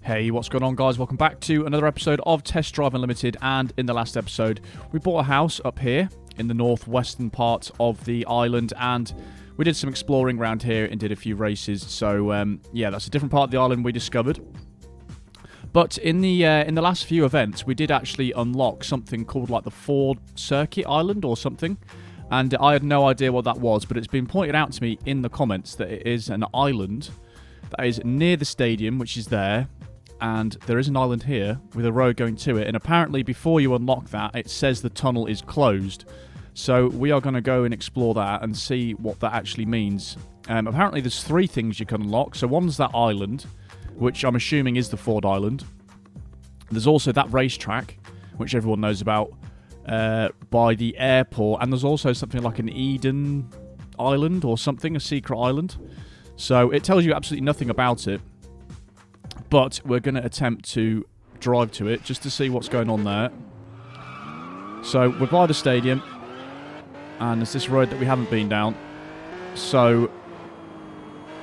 Hey, what's going on, guys? Welcome back to another episode of Test Drive Unlimited, and in the last episode we bought a house up here in the northwestern part of the island, and we did some exploring around here and did a few races. So yeah, that's a different part of the island we discovered. But in the last few events, we did actually unlock something called like the Ford Circuit Island or something, and I had no idea what that was, but it's been pointed out to me in the comments that it is an island that is near the stadium, which is there, and there is an island here with a road going to it, and apparently before you unlock that, it says the tunnel is closed. So we are going to go and explore that and see what that actually means. Apparently there's 3 things you can unlock. So one's that island, which I'm assuming is the Ford Island. There's also that racetrack, which everyone knows about, by the airport, and there's also something like an Eden Island or something, a secret island. So it tells you absolutely nothing about it, but we're going to attempt to drive to it just to see what's going on there. So we're by the stadium, and there's this road that we haven't been down. So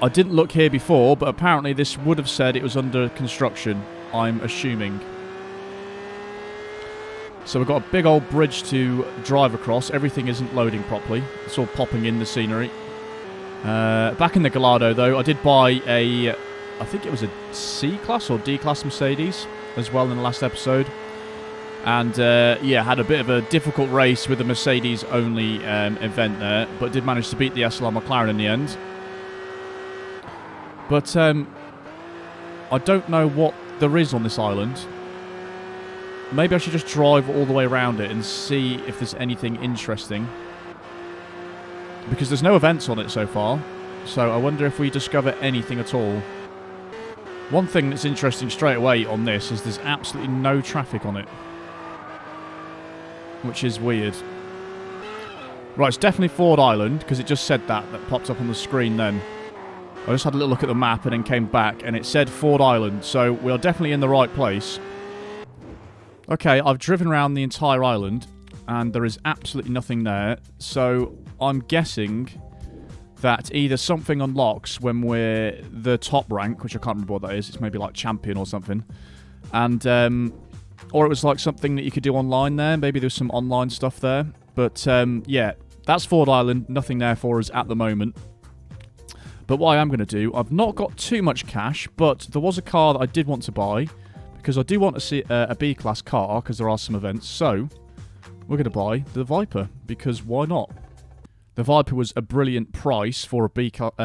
I didn't look here before, but apparently this would have said it was under construction, I'm assuming. So we've got a big old bridge to drive across. Everything isn't loading properly. It's all popping in the scenery. Back in the Gallardo, though, I did buy I think it was a C-Class or D-Class Mercedes as well in the last episode. And, yeah, had a bit of a difficult race with the Mercedes-only event there, but did manage to beat the SLR McLaren in the end. But I don't know what there is on this island. Maybe I should just drive all the way around it and see if there's anything interesting. Because there's no events on it so far, so I wonder if we discover anything at all. One thing that's interesting straight away on this is there's absolutely no traffic on it, which is weird. Right, it's definitely Ford Island, because it just said that popped up on the screen then. I just had a little look at the map and then came back, and it said Ford Island, so we are definitely in the right place. Okay, I've driven around the entire island, and there is absolutely nothing there, so I'm guessing that either something unlocks when we're the top rank, which I can't remember what that is, it's maybe like champion or something, and or it was like something that you could do online there, maybe there's some online stuff there, but yeah, that's Ford Island, nothing there for us at the moment. But what I am going to do, I've not got too much cash, but there was a car that I did want to buy, because I do want to see a B-Class car, because there are some events, so we're going to buy the Viper, because why not? The Viper was a brilliant price for a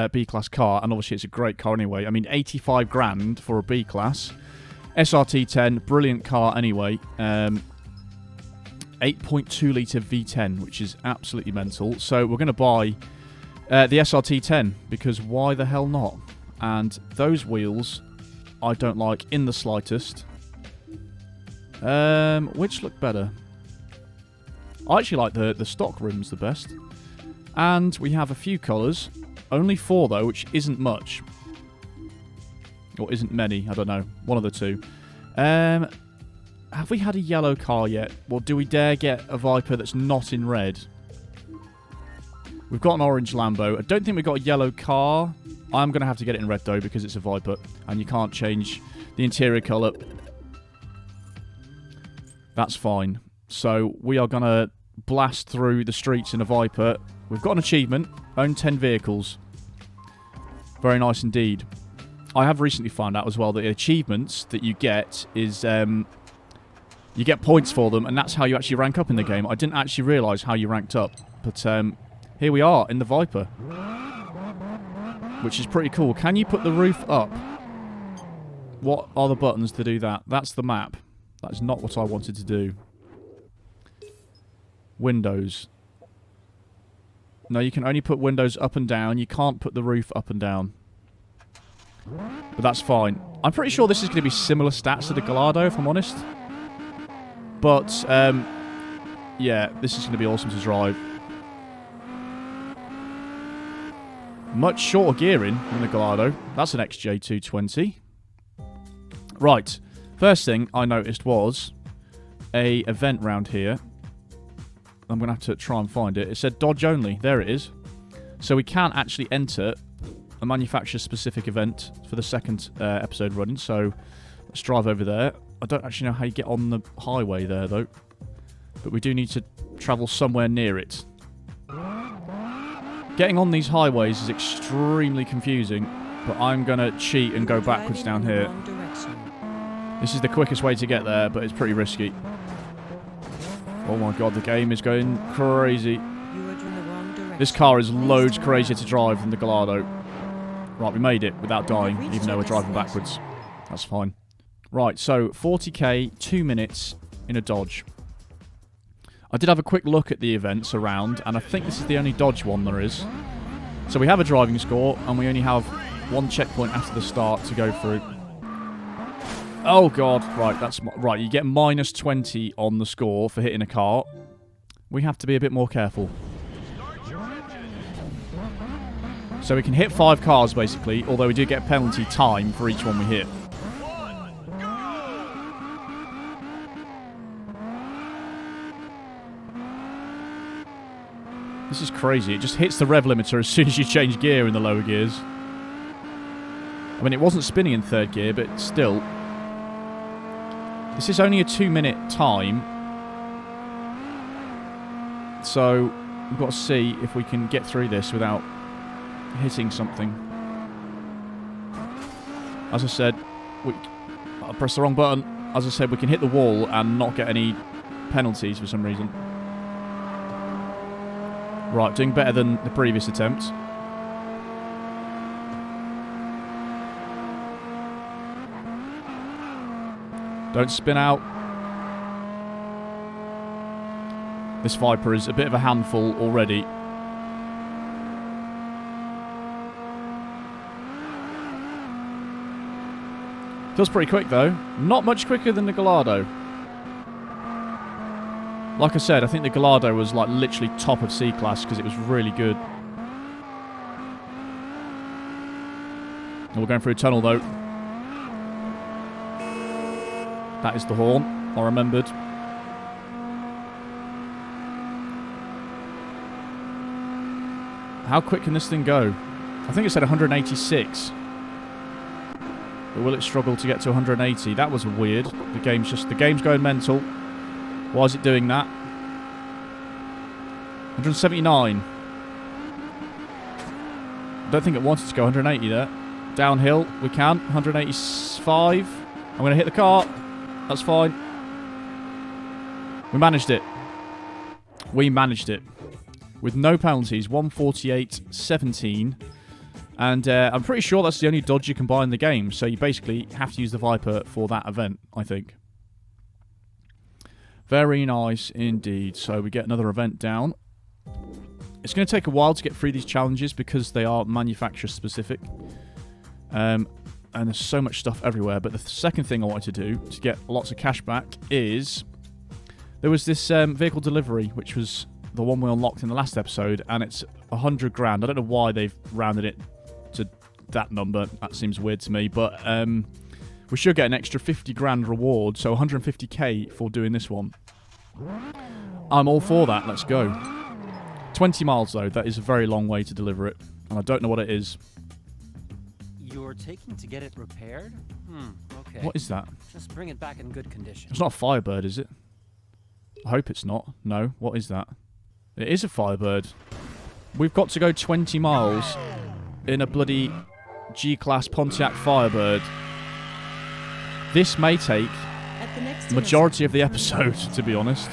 B-Class car, and obviously it's a great car anyway. I mean, 85 grand for a B-Class. SRT10, brilliant car anyway. 8.2 litre V10, which is absolutely mental. So we're going to buy the SRT10, because why the hell not? And those wheels, I don't like in the slightest. Which look better? I actually like the stock rims the best. And we have a few colours. Only 4 though, which isn't much. Or isn't many, I don't know. One of the two. Have we had a yellow car yet? Well, do we dare get a Viper that's not in red? We've got an orange Lambo. I don't think we've got a yellow car. I'm going to have to get it in red though, because it's a Viper. And you can't change the interior colour. That's fine. So we are going to blast through the streets in a Viper. We've got an achievement. Own 10 vehicles. Very nice indeed. I have recently found out as well that the achievements that you get is you get points for them, and that's how you actually rank up in the game. I didn't actually realise how you ranked up, but here we are in the Viper, which is pretty cool. Can you put the roof up? What are the buttons to do that? That's the map. That's not what I wanted to do. Windows. No, you can only put windows up and down. You can't put the roof up and down. But that's fine. I'm pretty sure this is going to be similar stats to the Gallardo, if I'm honest. But, yeah, this is going to be awesome to drive. Much shorter gearing than the Gallardo. That's an XJ220. Right. First thing I noticed was a event round here. I'm going to have to try and find it. It said Dodge only. There it is. So we can actually enter a manufacturer-specific event for the second episode running. So Let's drive over there. I don't actually know how you get on the highway there, though. But we do need to travel somewhere near it. Getting on these highways is extremely confusing, but I'm going to cheat and go backwards down here. This is the quickest way to get there, but it's pretty risky. Oh my god, the game is going crazy. This car is loads crazier to drive than the Gallardo. Right, we made it without dying, even though we're driving backwards. That's fine. Right, so 40k, 2 minutes in a Dodge. I did have a quick look at the events around, and I think this is the only Dodge one there is. So we have a driving score, and we only have one checkpoint after the start to go through. Oh god, right, that's right. You get minus 20 on the score for hitting a car. We have to be a bit more careful. So we can hit 5 cars basically, although we do get a penalty time for each one we hit. This is crazy. It just hits the rev limiter as soon as you change gear in the lower gears. I mean, it wasn't spinning in 3rd gear, but still. This is only a 2-minute time. So, we've got to see if we can get through this without hitting something. As I said, I pressed the wrong button. As I said, we can hit the wall and not get any penalties for some reason. Right, doing better than the previous attempt. Don't spin out. This Viper is a bit of a handful already. Feels pretty quick though. Not much quicker than the Gallardo. Like I said, I think the Gallardo was like literally top of C-Class because it was really good. And we're going through a tunnel though. That is the horn, I remembered. How quick can this thing go? I think it said 186. But will it struggle to get to 180? That was weird. The game's going mental. Why is it doing that? 179. I don't think it wanted to go 180 there. Downhill, we can. 185. I'm going to hit the car. That's fine. We managed it. We managed it. With no penalties. 148.17. And I'm pretty sure that's the only Dodge you can buy in the game. So you basically have to use the Viper for that event, I think. Very nice indeed. So we get another event down. It's going to take a while to get through these challenges because they are manufacturer specific. And there's so much stuff everywhere. But the second thing I wanted to do to get lots of cash back is... There was this vehicle delivery, which was the one we unlocked in the last episode. And it's 100 grand. I don't know why they've rounded it to that number. That seems weird to me. But we should get an extra 50 grand reward. So 150k for doing this one. I'm all for that. Let's go. 20 miles, though. That is a very long way to deliver it. And I don't know what it is. You're taking to get it repaired? Okay. What is that? Just bring it back in good condition. It's not a Firebird, is it? I hope it's not. No. What is that? It is a Firebird. We've got to go 20 miles in a bloody G-Class Pontiac Firebird. This may take the majority of the episode, to be honest.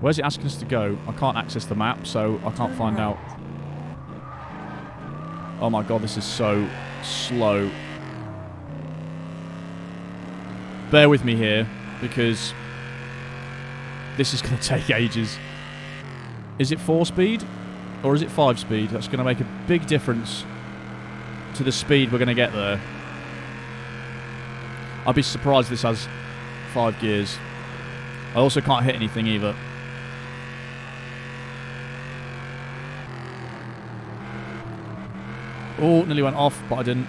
Where's it asking us to go? I can't access the map, so I can't find out. Oh my god, this is so slow. Bear with me here, because this is going to take ages. Is it 4-speed? Or is it 5-speed? That's going to make a big difference to the speed we're going to get there. I'd be surprised if this has 5 gears. I also can't hit anything either. Oh, nearly went off, but I didn't.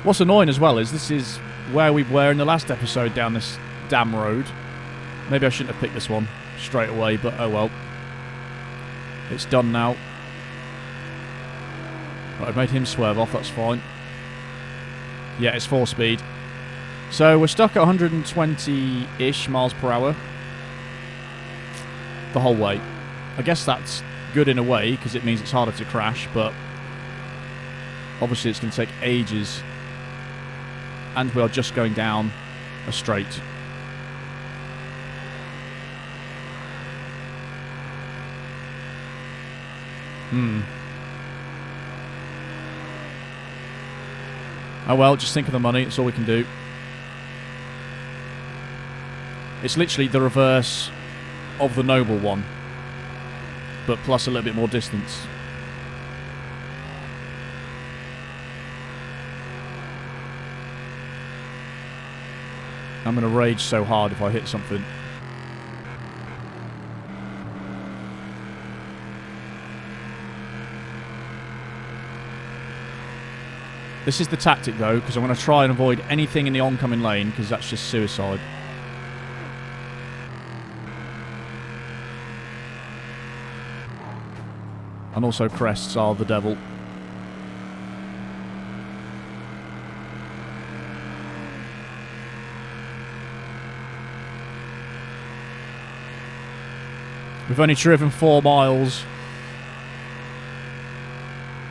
What's annoying as well is this is where we were in the last episode down this damn road. Maybe I shouldn't have picked this one straight away, but oh well. It's done now. Right, I've made him swerve off, that's fine. Yeah, it's 4-speed. So we're stuck at 120-ish miles per hour the whole way. I guess that's good in a way, because it means it's harder to crash, but obviously it's going to take ages. And we are just going down a straight. Oh well, just think of the money, it's all we can do. It's literally the reverse of the noble one, but plus a little bit more distance. I'm going to rage so hard if I hit something. This is the tactic though, because I'm going to try and avoid anything in the oncoming lane, because that's just suicide. And also crests are the devil. We've only driven 4 miles.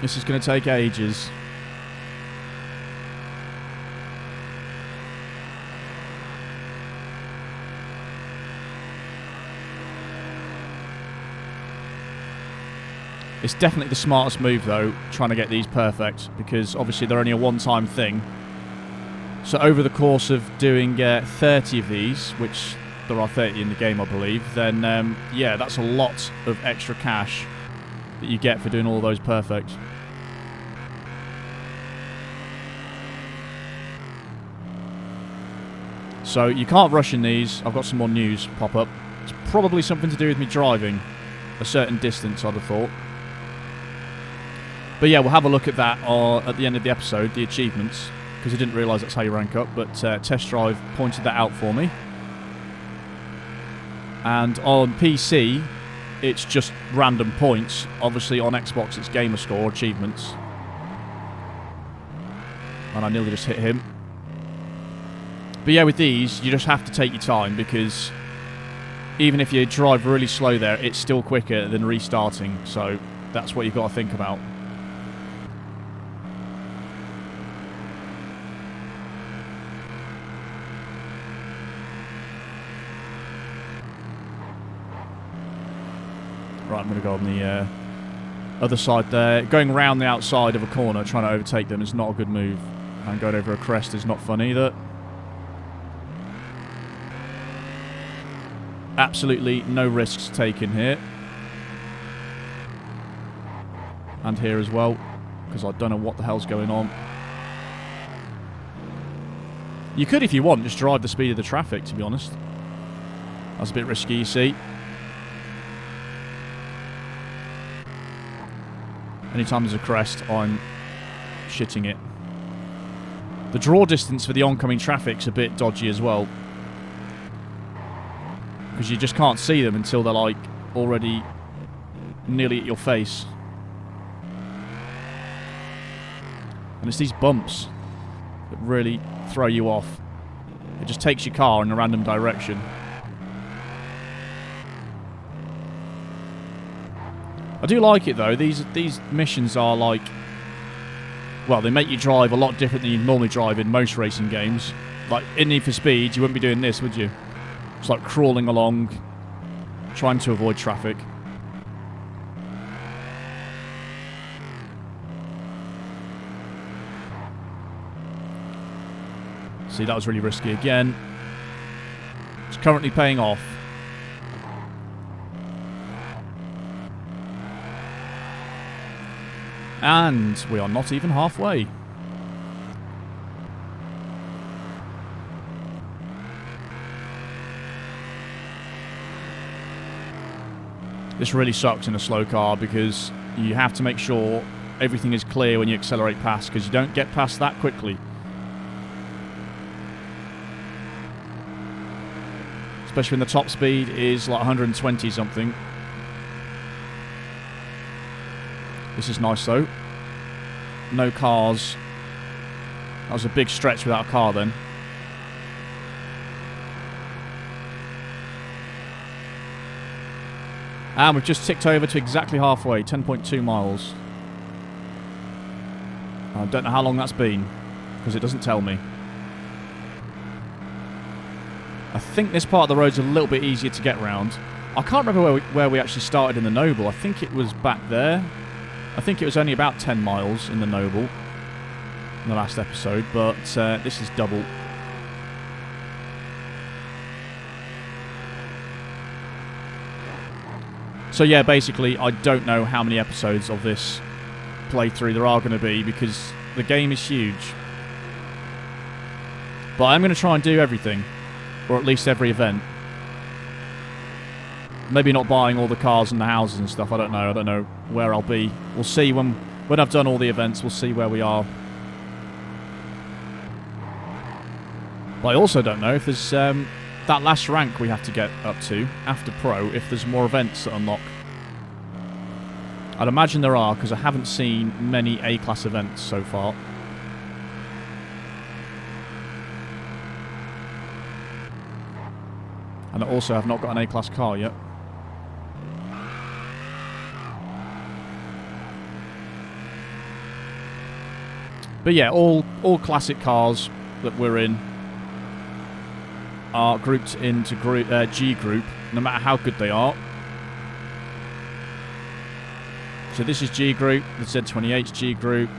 This is going to take ages. It's definitely the smartest move though, trying to get these perfect, because obviously they're only a one-time thing. So over the course of doing 30 of these, which there are 30 in the game I believe, then yeah, that's a lot of extra cash that you get for doing all those perfect. So you can't rush in these. I've got some more news pop up. It's probably something to do with me driving a certain distance, I'd have thought. But yeah, we'll have a look at that at the end of the episode, the achievements, because I didn't realise that's how you rank up, but Test Drive pointed that out for me. And on PC, it's just random points. Obviously on Xbox, it's gamer score, achievements. And I nearly just hit him. But yeah, with these, you just have to take your time, because even if you drive really slow there, it's still quicker than restarting. So that's what you've got to think about. Right, I'm going to go on the other side there. Going around the outside of a corner, trying to overtake them is not a good move. And going over a crest is not fun either. Absolutely no risks taken here. And here as well, because I don't know what the hell's going on. You could, if you want, just drive the speed of the traffic, to be honest. That's a bit risky, you see. Anytime there's a crest, I'm shitting it. The draw distance for the oncoming traffic's a bit dodgy as well, because you just can't see them until they're like already nearly at your face. And it's these bumps that really throw you off. It just takes your car in a random direction. I do like it though. These missions are like, well, they make you drive a lot different than you normally drive in most racing games. Like in Need for Speed, you wouldn't be doing this, would you? It's like crawling along, trying to avoid traffic. See, that was really risky again. It's currently paying off. And we are not even halfway. This really sucks in a slow car, because you have to make sure everything is clear when you accelerate past, because you don't get past that quickly. Especially when the top speed is like 120 something. This is nice though. No cars That was a big stretch without a car then. And we've just ticked over to exactly halfway, 10.2 miles. I don't know how long that's been, because it doesn't tell me. I think this part of the road's a little bit easier to get round. I can't remember where we actually started in the Noble. I think it was back there. I think it was only about 10 miles in the Noble in the last episode, but this is double. So yeah, basically, I don't know how many episodes of this playthrough there are going to be, because the game is huge. But I'm going to try and do everything, or at least every event. Maybe not buying all the cars and the houses and stuff, I don't know. I don't know where I'll be. We'll see when I've done all the events, we'll see where we are. But I also don't know if there's that last rank we have to get up to after Pro, if there's more events that unlock. I'd imagine there are, because I haven't seen many A-class events so far. And I also have not got an A-class car yet. But yeah, all classic cars that we're in are grouped into G group, no matter how good they are. So this is G group, the Z28's G group.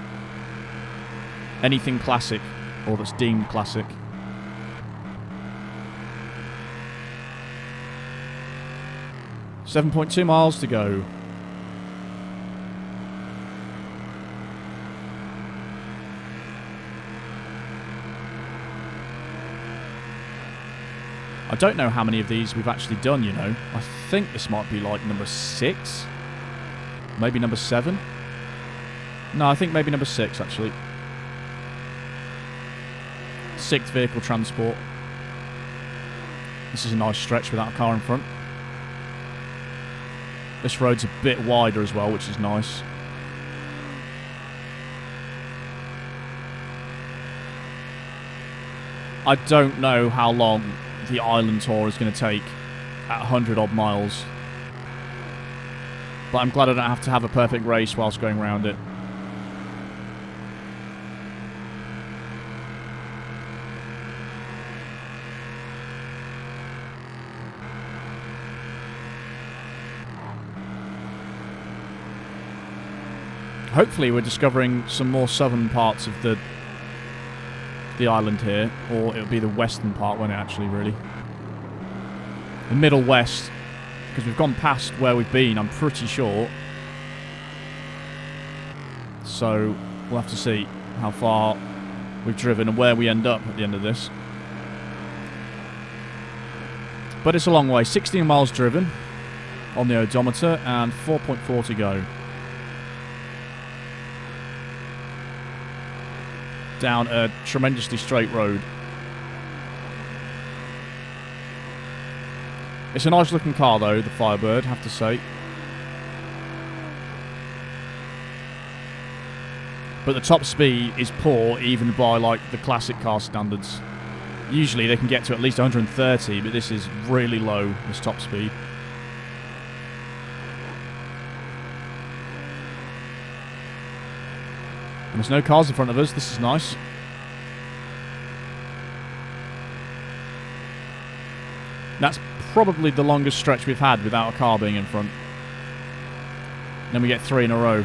Anything classic, or that's deemed classic. .2 miles to go. I don't know how many of these we've actually done, you know. I think this might be like number 6. Maybe number 7. No, I think maybe number 6, actually. 6th vehicle transport. This is a nice stretch without a car in front. This road's a bit wider as well, which is nice. I don't know how long the island tour is going to take at 100 odd miles. But I'm glad I don't have to have a perfect race whilst going around it. Hopefully we're discovering some more southern parts of the island here, or it'll be the western part, won't it, actually, really? The middle west, because we've gone past where we've been, I'm pretty sure. So we'll have to see how far we've driven and where we end up at the end of this. But it's a long way. 16 miles driven on the odometer and 4.4 to go. Down a tremendously straight road. It's a nice looking car though, the Firebird, have to say. But the top speed is poor even by like the classic car standards. Usually they can get to at least 130, but this is really low, this top speed. And there's no cars in front of us. This is nice. That's probably the longest stretch we've had without a car being in front. And then we get 3 in a row.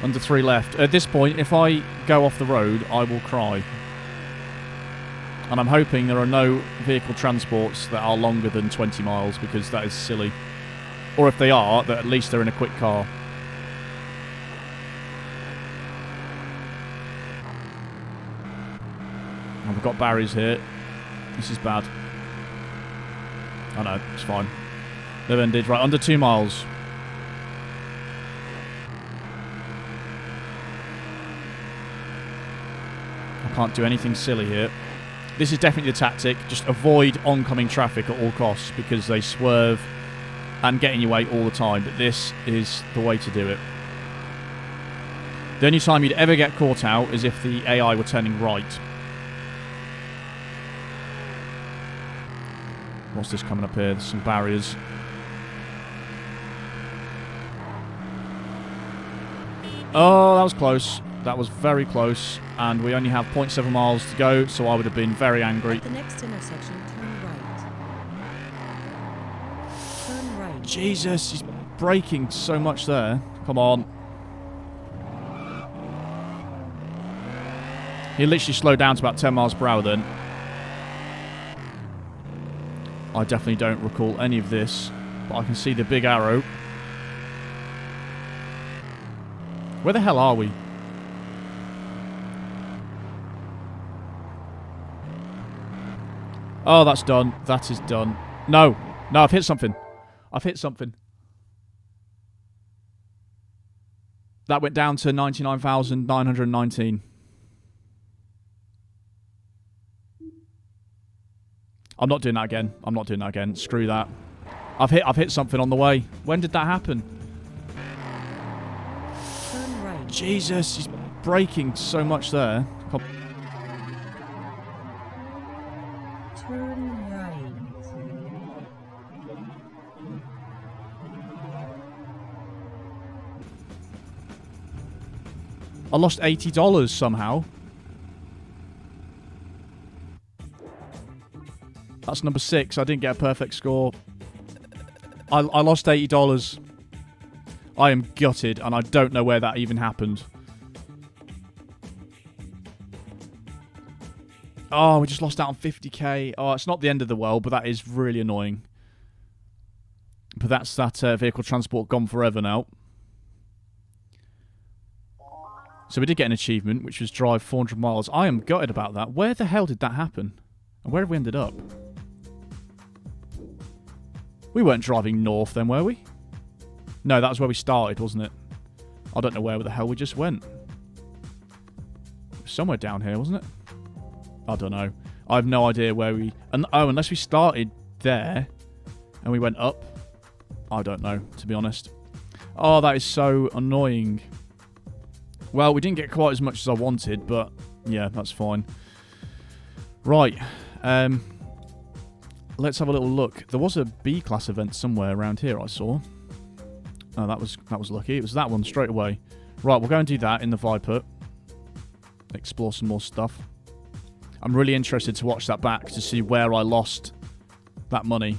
Under 3 left. At this point, if I go off the road, I will cry. And I'm hoping there are no vehicle transports that are longer than 20 miles, because that is silly. Or if they are, that at least they're in a quick car. And we've got barriers here. This is bad. Oh no, it's fine. They've ended. Right, under 2 miles. I can't do anything silly here. This is definitely the tactic. Just avoid oncoming traffic at all costs, because they swerve and get in your way all the time, but this is the way to do it. The only time you'd ever get caught out is if the AI were turning right. What's this coming up here? There's some barriers. Oh, that was close. That was very close. And we only have 0.7 miles to go, so I would have been very angry. At the next intersection, turn right. Turn right. Jesus, he's braking so much there. Come on. He literally slowed down to about 10 miles per hour then. I definitely don't recall any of this, but I can see the big arrow. Where the hell are we? Oh, that's done. That is done. No. No, I've hit something. I've hit something. That went down to 99,919. I'm not doing that again. I'm not doing that again. Screw that. I've hit something on the way. When did that happen? Turn right. Jesus, he's braking so much there. Turn right. I lost $80 somehow. That's number 6. I didn't get a perfect score. I lost $80. I am gutted, and I don't know where that even happened. Oh, we just lost out on 50k. Oh, it's not the end of the world, but that is really annoying. But that's that vehicle transport gone forever now. So we did get an achievement, which was drive 400 miles. I am gutted about that. Where the hell did that happen? And where have we ended up? We weren't driving north then, were we? No, that was where we started, wasn't it? I don't know where the hell we just went. Somewhere down here, wasn't it? I don't know. I have no idea where we... Oh, unless we started there and we went up. I don't know, to be honest. Oh, that is so annoying. Well, we didn't get quite as much as I wanted, but yeah, that's fine. Right. Let's have a little look. There was a B-class event somewhere around here I saw. Oh, that was lucky. It was that one straight away. Right, we'll go and do that in the Viper. Explore some more stuff. I'm really interested to watch that back to see where I lost that money.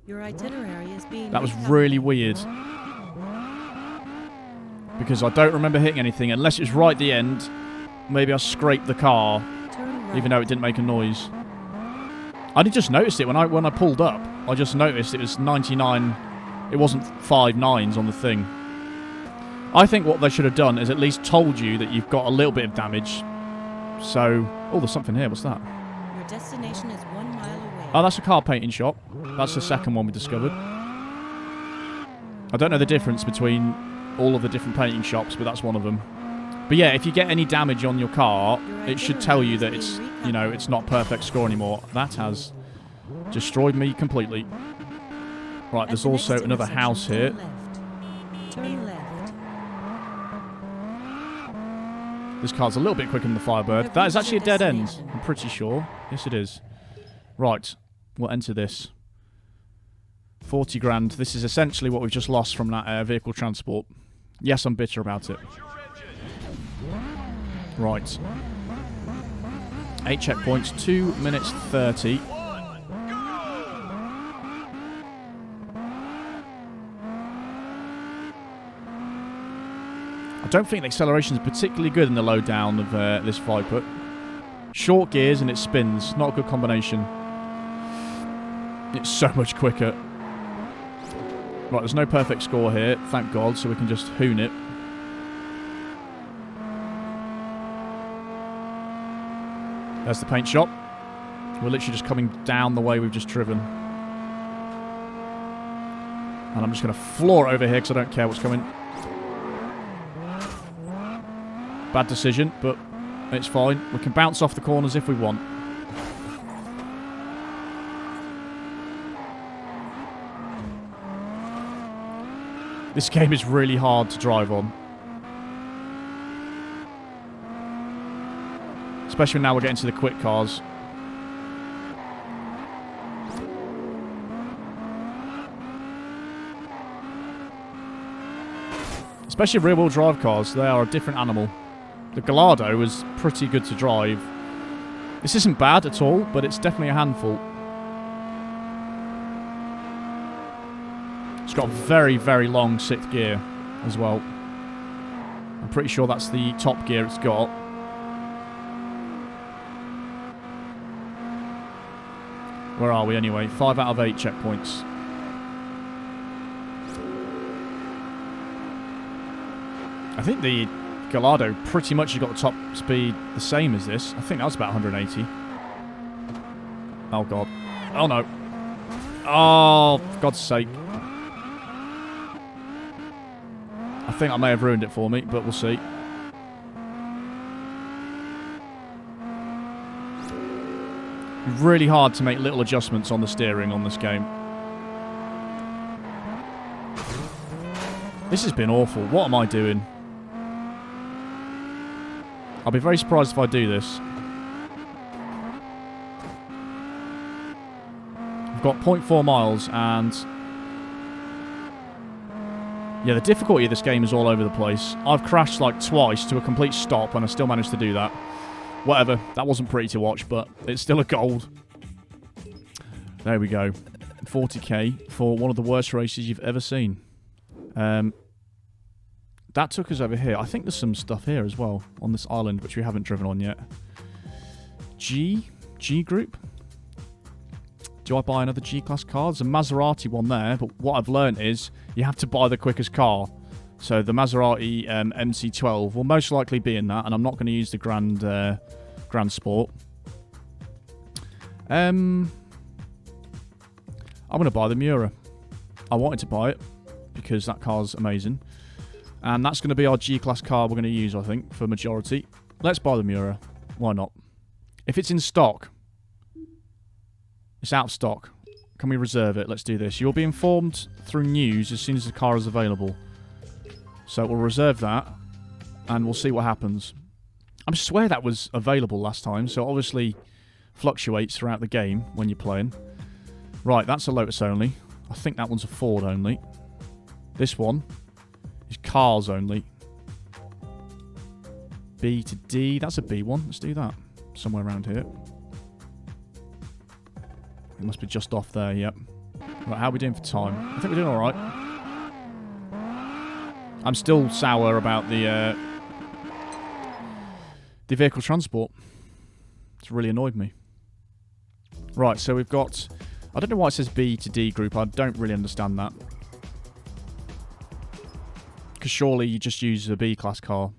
Your itinerary is being... That was really weird. Because I don't remember hitting anything unless it's right at the end. Maybe I scraped the car, Turn right. even though it didn't make a noise. I did just notice it when I pulled up. I just noticed it was 99. It wasn't 5 9s on the thing. I think what they should have done is at least told you that you've got a little bit of damage. So, oh, there's something here. What's that? Your destination is 1 mile away. Oh, that's a car painting shop. That's the second one we discovered. I don't know the difference between all of the different painting shops, but that's one of them. But yeah, if you get any damage on your car, it should tell you that it's, you know, it's not perfect score anymore. That has destroyed me completely. Right, there's also another house here. Turn left. This car's a little bit quicker than the Firebird. That is actually a dead end, I'm pretty sure. Yes, it is. Right, we'll enter this. 40 grand. This is essentially what we've just lost from that vehicle transport. Yes, I'm bitter about it. Right. 8 checkpoints, 2 minutes 30. I don't think the acceleration is particularly good in the low down of this Viper. Short gears and it spins. Not a good combination. It's so much quicker. Right, there's no perfect score here, thank God, so we can just hoon it. There's the paint shop. We're literally just coming down the way we've just driven. And I'm just going to floor it over here because I don't care what's coming. Bad decision, but it's fine. We can bounce off the corners if we want. This game is really hard to drive on. Especially now we're getting to the quick cars. Especially rear-wheel drive cars, they are a different animal. The Gallardo is pretty good to drive. This isn't bad at all, but it's definitely a handful. It's got a very, very long 6th gear as well. I'm pretty sure that's the top gear it's got. Where are we anyway? 5 out of 8 checkpoints. I think the Gallardo pretty much has got the top speed the same as this. I think that was about 180. Oh, God. Oh, no. Oh, for God's sake. I think I may have ruined it for me, but we'll see. Really hard to make little adjustments on the steering on this game. This has been awful. What am I doing? I'll be very surprised if I do this. I've got 0.4 miles and... yeah, the difficulty of this game is all over the place. I've crashed like twice to a complete stop and I still managed to do that. Whatever, that wasn't pretty to watch, but it's still a gold. There we go. 40k for one of the worst races you've ever seen. That took us over here. I think there's some stuff here as well on this island, which we haven't driven on yet. G group. Do I buy another G-Class car? There's a Maserati one there, but what I've learned is you have to buy the quickest car. So the Maserati MC12 will most likely be in that, and I'm not going to use the Grand Sport. I'm going to buy the Miura. I wanted to buy it because that car's amazing. And that's going to be our G-Class car we're going to use, I think, for majority. Let's buy the Miura. Why not? If it's in stock, it's out of stock. Can we reserve it? Let's do this. You'll be informed through news as soon as the car is available. So we'll reserve that, and we'll see what happens. I swear that was available last time, so it obviously fluctuates throughout the game when you're playing. Right, that's a Lotus only. I think that one's a Ford only. This one is cars only. B to D. That's a B one. Let's do that. Somewhere around here. It must be just off there, yep. Right, how are we doing for time? I think we're doing alright. I'm still sour about the vehicle transport. It's really annoyed me. Right, so we've got... I don't know why it says B to D group. I don't really understand that. Because surely you just use a B-class car.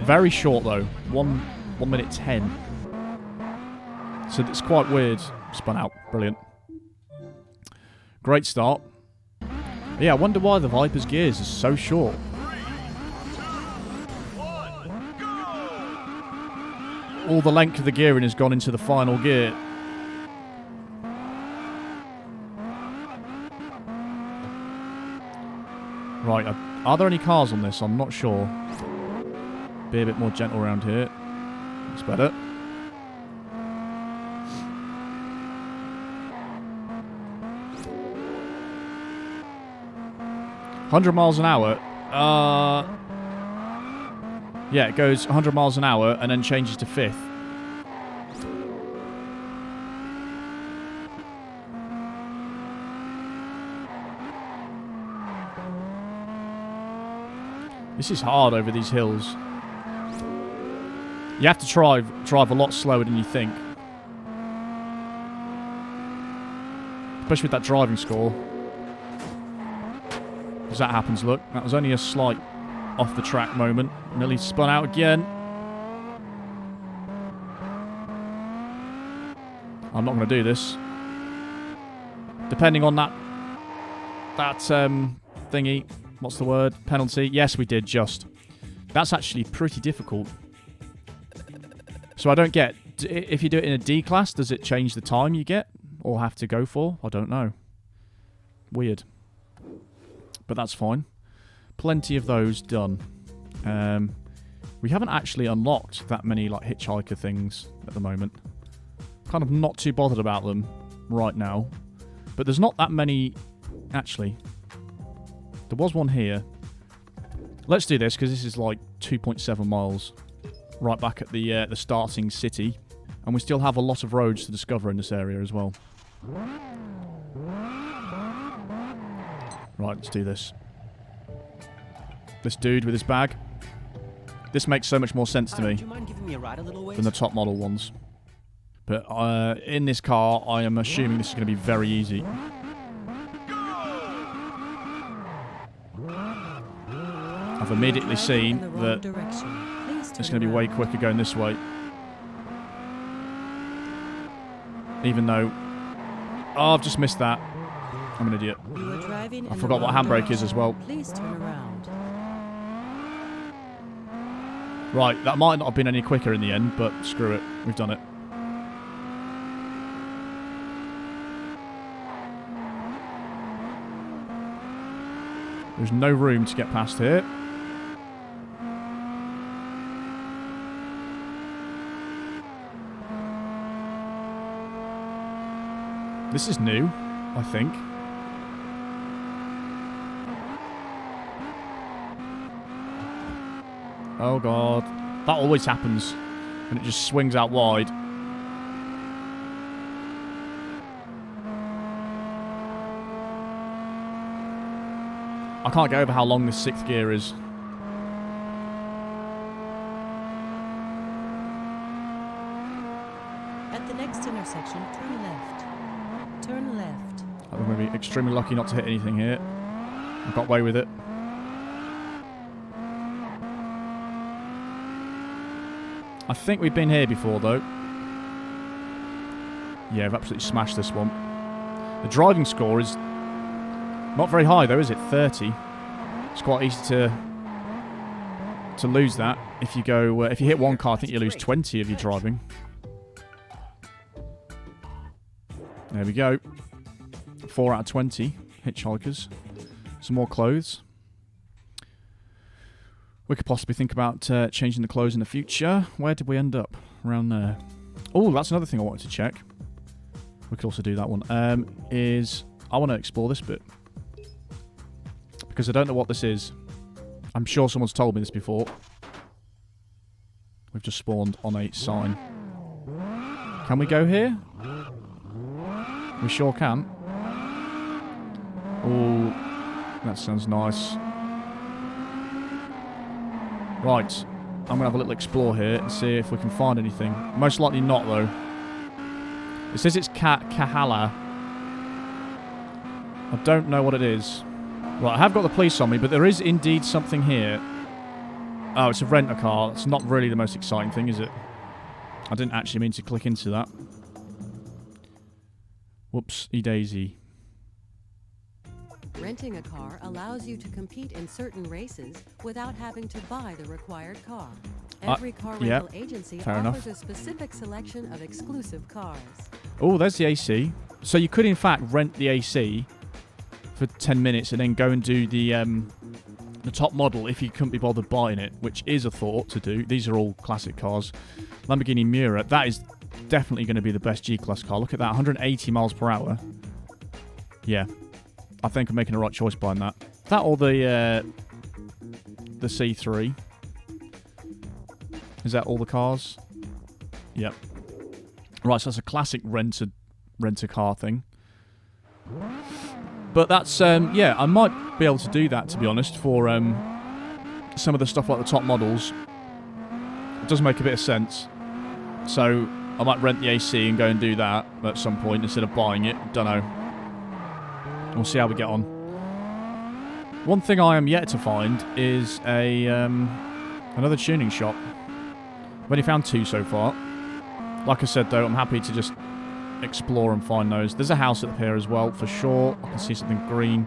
Very short, though. 1 minute 10. So it's quite weird. Spun out. Brilliant. Great start. Yeah, I wonder why the Viper's gears are so short. All the length of the gearing has gone into the final gear. Right, are there any cars on this? I'm not sure. Be a bit more gentle around here. It's better. $100 miles an hour. Yeah, it goes 100 miles an hour and then changes to 5th. This is hard over these hills. You have to drive a lot slower than you think. Especially with that driving score. Because that happens, look. That was only a slight off-the-track moment. Nearly spun out again. I'm not going to do this. Depending on that thingy... What's the word? Penalty. Yes, we did, just. That's actually pretty difficult. So I don't get... If you do it in a D class, does it change the time you get? Or have to go for? I don't know. Weird. But that's fine. Plenty of those done. We haven't actually unlocked that many like hitchhiker things at the moment. Kind of not too bothered about them right now. But there's not that many... Actually, there was one here. Let's do this because this is like 2.7 miles right back at the starting city. And we still have a lot of roads to discover in this area as well. Right, let's do this. This dude with his bag. This makes so much more sense to me Do you mind giving me a ride a little ways? than the top model ones. But in this car, I am assuming this is going to be very easy. I've immediately seen that it's going to be way quicker going this way. Even though... Oh, I've just missed that. I'm an idiot. I forgot what handbrake is as well. Please turn around. Right, that might not have been any quicker in the end, but screw it. We've done it. There's no room to get past here. This is new, I think. Oh god. That always happens when it just swings out wide. I can't get over how long this 6th gear is. At the next intersection, turn left. Turn left. I'm going to be extremely lucky not to hit anything here. I got away with it. I think we've been here before, though. Yeah, I've absolutely smashed this one. The driving score is not very high, though, is it? 30. It's quite easy to lose that. If you go, if you hit one car, I think you lose 20 of your driving. There we go. 4 out of 20 hitchhikers. Some more clothes. We could possibly think about changing the clothes in the future. Where did we end up? Around there. Oh, that's another thing I wanted to check. We could also do that one. Is I want to explore this bit. Because I don't know what this is. I'm sure someone's told me this before. We've just spawned on a sign. Can we go here? We sure can. Oh, that sounds nice. Right, I'm going to have a little explore here and see if we can find anything. Most likely not, though. It says it's Kahala. I don't know what it is. Right, I have got the police on me, but there is indeed something here. Oh, it's a rent-a-car. It's not really the most exciting thing, is it? I didn't actually mean to click into that. Whoops-y-daisy. Renting a car allows you to compete in certain races without having to buy the required car. Every car rental agency offers a specific selection of exclusive cars. Oh, there's the AC. So you could, in fact, rent the AC for 10 minutes and then go and do the top model if you couldn't be bothered buying it, which is a thought to do. These are all classic cars. Lamborghini Miura, that is definitely going to be the best G-Class car. Look at that, 180 miles per hour. Yeah. I think I'm making the right choice buying that. That or the C3. Is that all the cars? Yep. Right, so that's a classic rent-a-car thing. But that's, yeah, I might be able to do that, to be honest, for some of the stuff like the top models. It does make a bit of sense. So I might rent the AC and go and do that at some point instead of buying it. Don't know. We'll see how we get on. One thing I am yet to find is a another tuning shop. I've only found 2 so far. Like I said, though, I'm happy to just explore and find those. There's a house up here as well, for sure. I can see something green.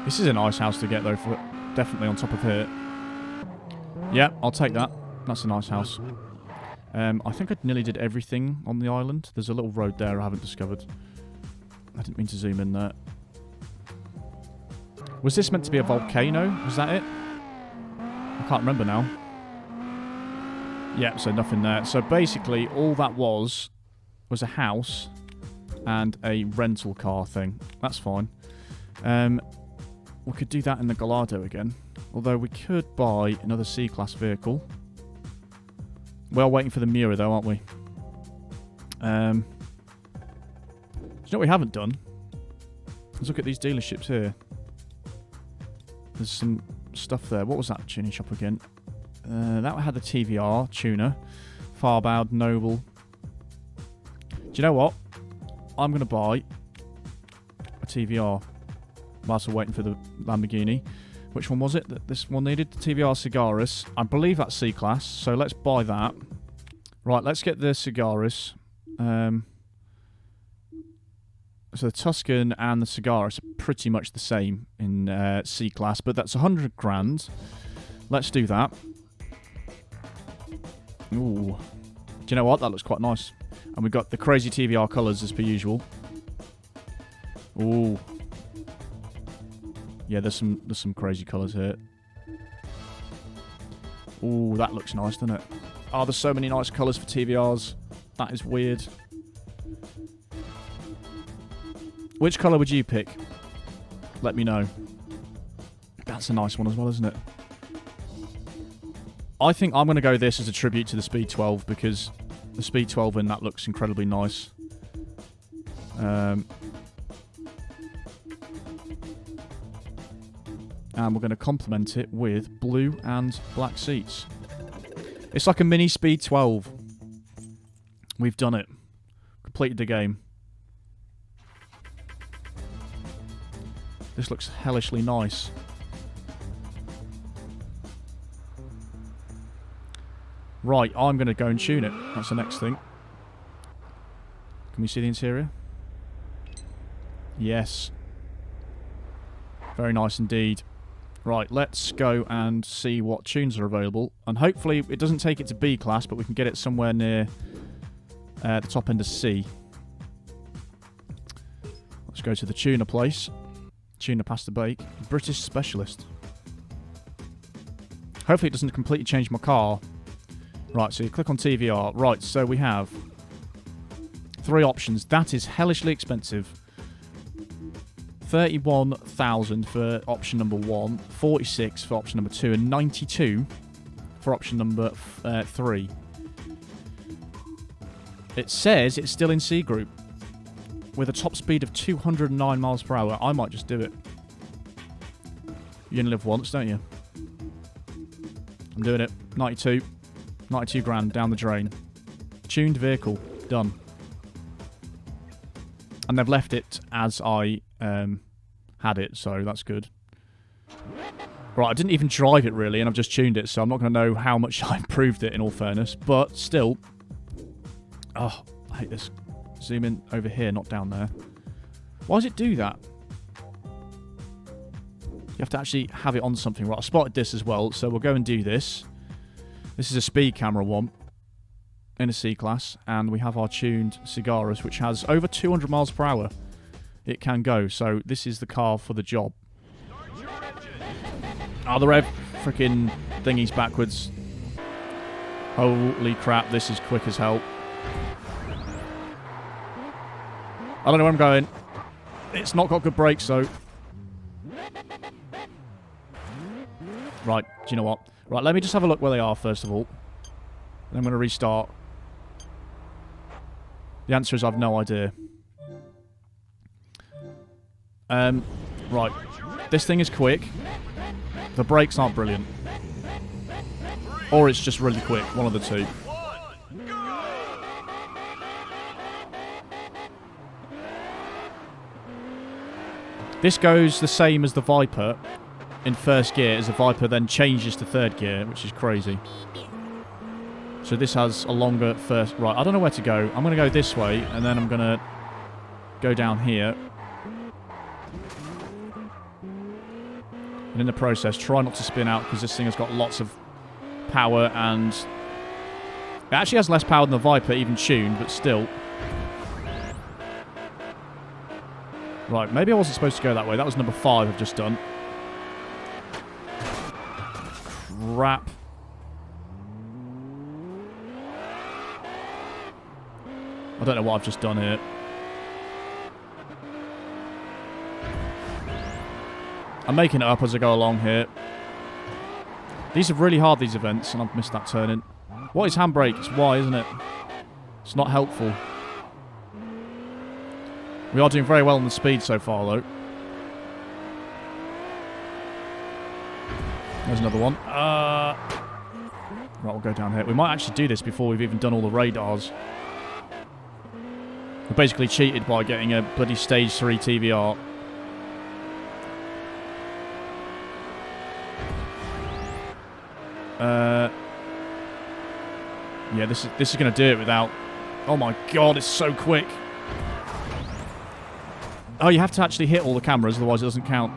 This is a nice house to get, though, for definitely on top of here. Yeah, I'll take that. That's a nice house. I think I nearly did everything on the island. There's a little road there I haven't discovered. I didn't mean to zoom in there. Was this meant to be a volcano? Was that it? I can't remember now. Yeah, so nothing there. So basically, all that was a house and a rental car thing. That's fine. We could do that in the Gallardo again. Although we could buy another C-Class vehicle. We are waiting for the Miura though, aren't we? Do you know what we haven't done? Let's look at these dealerships here. There's some stuff there. What was that tuning shop again? That had the TVR, tuner, Farbowed, Noble. Do you know what? I'm going to buy a TVR whilst we're waiting for the Lamborghini. Which one was it that this one needed? The TVR Cigaris. I believe that's C-Class, so let's buy that. Right, let's get the Cigaris. So the Tuscan and the Cigaris are pretty much the same in C-Class, but that's 100 grand. Let's do that. Ooh. Do you know what? That looks quite nice. And we've got the crazy TVR colours as per usual. Ooh. Yeah, there's some crazy colours here. Ooh, that looks nice, doesn't it? Oh, there's so many nice colours for TVRs. That is weird. Which colour would you pick? Let me know. That's a nice one as well, isn't it? I think I'm going to go this as a tribute to the Speed 12 because the Speed 12 in that looks incredibly nice. And we're going to complement it with blue and black seats. It's like a mini Speed 12. We've done it. Completed the game. This looks hellishly nice. Right, I'm going to go and tune it. That's the next thing. Can we see the interior? Yes. Very nice indeed. Right, let's go and see what tunes are available. And hopefully it doesn't take it to B class, but we can get it somewhere near the top end of C. Let's go to the tuner place. Tuner past the bake. British Specialist. Hopefully it doesn't completely change my car. Right, so you click on TVR. Right, so we have 3 options. That is hellishly expensive. 31,000 for option number 1, 46 for option number 2, and 92 for option number 3. It says it's still in C group with a top speed of 209 miles per hour. I might just do it. You only live once, don't you? I'm doing it. 92 grand down the drain. Tuned vehicle. Done. And they've left it as I had it, so that's good. Right, I didn't even drive it really, and I've just tuned it, so I'm not going to know how much I improved it in all fairness, but still. Oh, I hate this. Zoom in over here, not down there. Why does it do that? You have to actually have it on something. Right, I spotted this as well, so we'll go and do this. This is a speed camera one in a C-Class, and we have our tuned Cigaris, which has over 200 miles per hour it can go, so this is the car for the job. Oh, the rev freaking thingy's backwards. Holy crap, this is quick as hell. I don't know where I'm going. It's not got good brakes, though. Right, do you know what? Right, let me just have a look where they are, first of all. Then I'm going to restart. The answer is I've no idea. Right. This thing is quick. The brakes aren't brilliant. Or it's just really quick. One of the two. This goes the same as the Viper in first gear, as the Viper then changes to third gear, which is crazy. So this has a longer first... Right, I don't know where to go. I'm going to go this way, and then I'm going to go down here. And in the process, try not to spin out, because this thing has got lots of power, and... It actually has less power than the Viper, even tuned, but still. Right, maybe I wasn't supposed to go that way. That was number 5 I've just done. crap. I don't know what I've just done here. I'm making it up as I go along here. These are really hard, these events, and I've missed that turn in. What is handbrake? It's Y, isn't it? It's not helpful. We are doing very well on the speed so far, though. There's another one. Right, we'll go down here. We might actually do this before we've even done all the radars. We basically cheated by getting a bloody stage 3 TVR. Yeah, this is going to do it without... Oh my god, it's so quick. Oh, you have to actually hit all the cameras, otherwise it doesn't count.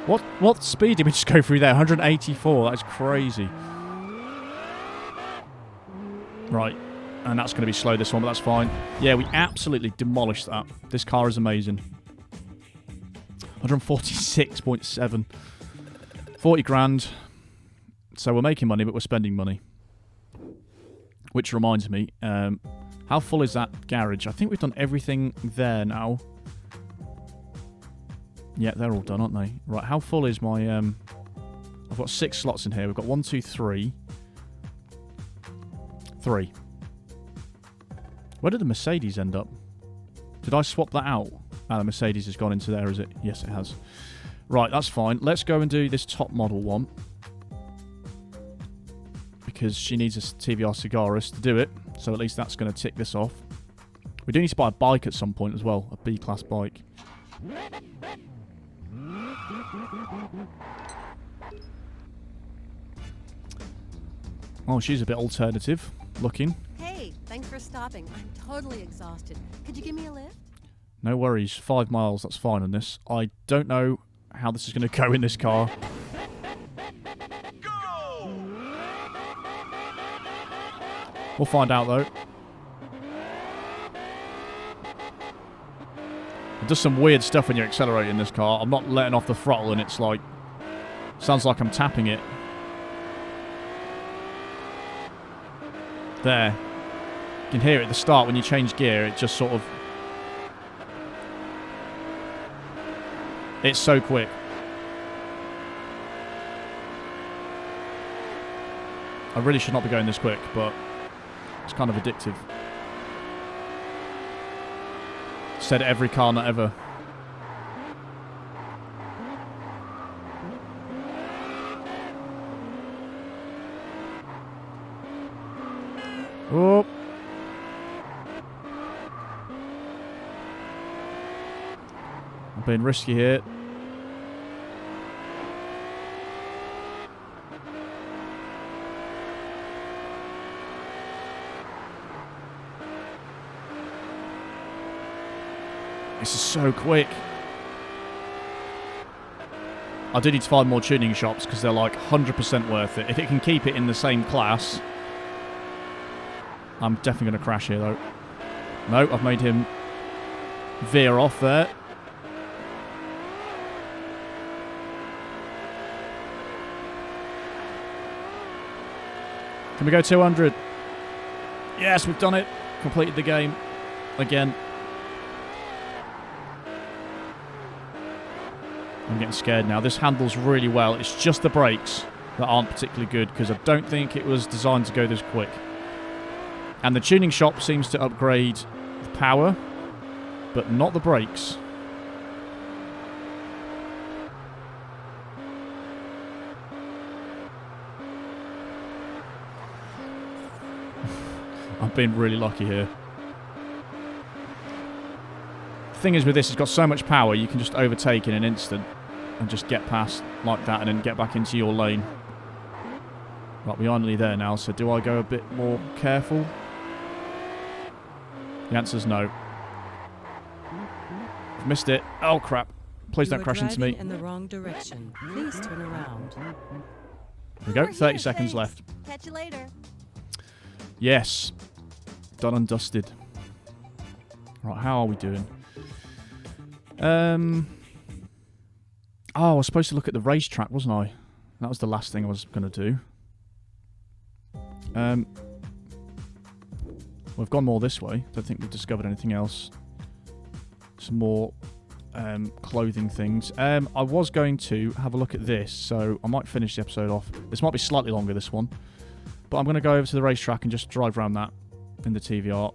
What speed did we just go through there? 184, that's crazy. Right, and that's going to be slow, this one, but that's fine. Yeah, we absolutely demolished that. This car is amazing. 146.7. 40 grand. So we're making money, but we're spending money. Which reminds me, how full is that garage? I think we've done everything there now. Yeah, they're all done, aren't they? Right, how full is my... I've got 6 slots in here. We've got 1, 2, 3. 3. Where did the Mercedes end up? Did I swap that out? Ah, the Mercedes has gone into there, is it? Yes, it has. Right, that's fine. Let's go and do this top model one. Because she needs a TVR Cigaris to do it. So at least that's going to tick this off. We do need to buy a bike at some point as well. A B-class bike. Oh, she's a bit alternative looking. Hey, thanks for stopping. I'm totally exhausted. Could you give me a lift? No worries. 5 miles, that's fine on this. I don't know how this is going to go in this car. We'll find out, though. It does some weird stuff when you're accelerating this car. I'm not letting off the throttle and it's like... Sounds like I'm tapping it. There. You can hear it at the start when you change gear. It just sort of... It's so quick. I really should not be going this quick, but... It's kind of addictive. Said every car, not ever. Oh. I'm being risky here. This is so quick. I do need to find more tuning shops because they're like 100% worth it. If it can keep it in the same class, I'm definitely going to crash here though. No, I've made him veer off there. Can we go 200? Yes, we've done it. Completed the game again. I'm getting scared now. This handles really well. It's just the brakes that aren't particularly good because I don't think it was designed to go this quick. And the tuning shop seems to upgrade the power, but not the brakes. I've been really lucky here. The thing is with this, it's got so much power, you can just overtake in an instant and just get past like that and then get back into your lane. Right, we are nearly there now, so do I go a bit more careful? The answer's no. I've missed it. Oh, crap. Please don't crash into me. In the wrong direction. Please turn around. Here we go. 30 seconds left. Catch you later. Yes. Done and dusted. Right, how are we doing? Oh, I was supposed to look at the racetrack, wasn't I? That was the last thing I was going to do. We've gone more this way. Don't think we've discovered anything else. Some more clothing things. I was going to have a look at this, so I might finish the episode off. This might be slightly longer, this one. But I'm going to go over to the racetrack and just drive around that in the TVR.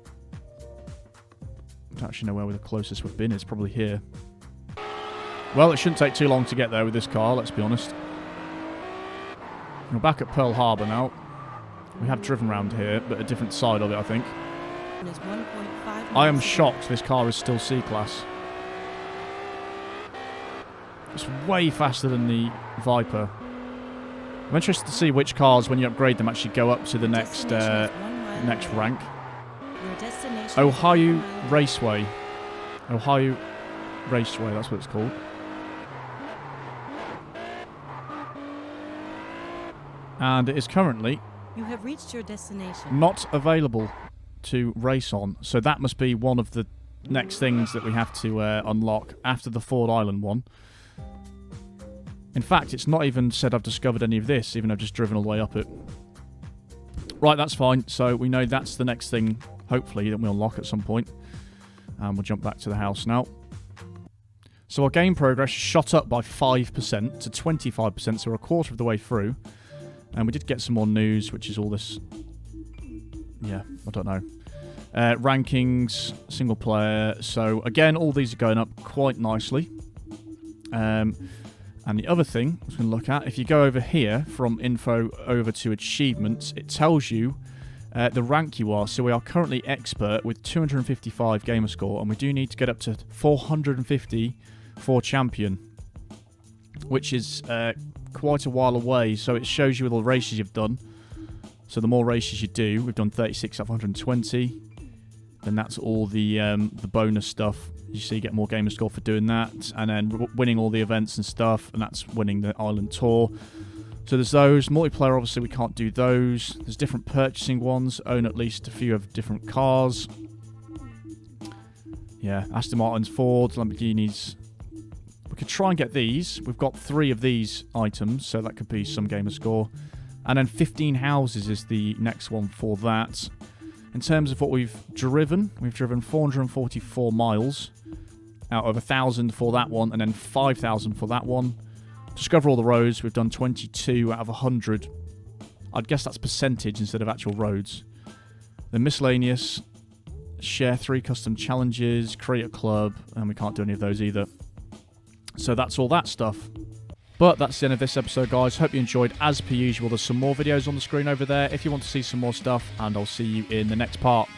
I don't actually know where the closest we've been is. Probably here. Well, it shouldn't take too long to get there with this car, let's be honest. We're back at Pearl Harbor now. We have driven around here, but a different side of it, I think. I am shocked this car is still C-Class. It's way faster than the Viper. I'm interested to see which cars, when you upgrade them, actually go up to the next rank. Ohio Raceway. Ohio Raceway, that's what it's called. And it is currently You have reached your destination. not available to race on. So that must be one of the next things that we have to unlock after the Ford Island one. In fact, it's not even said I've discovered any of this, even though I've just driven all the way up it. Right, that's fine. So we know that's the next thing, hopefully, that we unlock at some point. And we'll jump back to the house now. So our game progress shot up by 5% to 25%, so we're a quarter of the way through. And we did get some more news, which is all this... Yeah, I don't know. Rankings, single player. So, again, all these are going up quite nicely. And the other thing I was going to look at, if you go over here, from info over to achievements, it tells you the rank you are. So we are currently expert with 255 gamer score, and we do need to get up to 450 for champion, which is quite a while away. So it shows you all the races you've done. So the more races you do, we've done 36 out of 120. Then that's all the bonus stuff. You see, you get more gamer score for doing that, and then winning all the events and stuff, and that's winning the island tour. So there's those. Multiplayer, obviously, we can't do those. There's different purchasing ones. Own at least a few of different cars. Yeah, Aston Martins, Fords, Lamborghinis. We could try and get these. We've got 3 of these items, so that could be some gamer score. And then 15 houses is the next one for that. In terms of what we've driven 444 miles out of 1,000 for that one, and then 5,000 for that one. Discover all the roads, we've done 22 out of 100. I'd guess that's percentage instead of actual roads. Then miscellaneous, share 3 custom challenges, create a club, and we can't do any of those either. So that's all that stuff. But that's the end of this episode, guys. Hope you enjoyed. As per usual, there's some more videos on the screen over there if you want to see some more stuff, and I'll see you in the next part.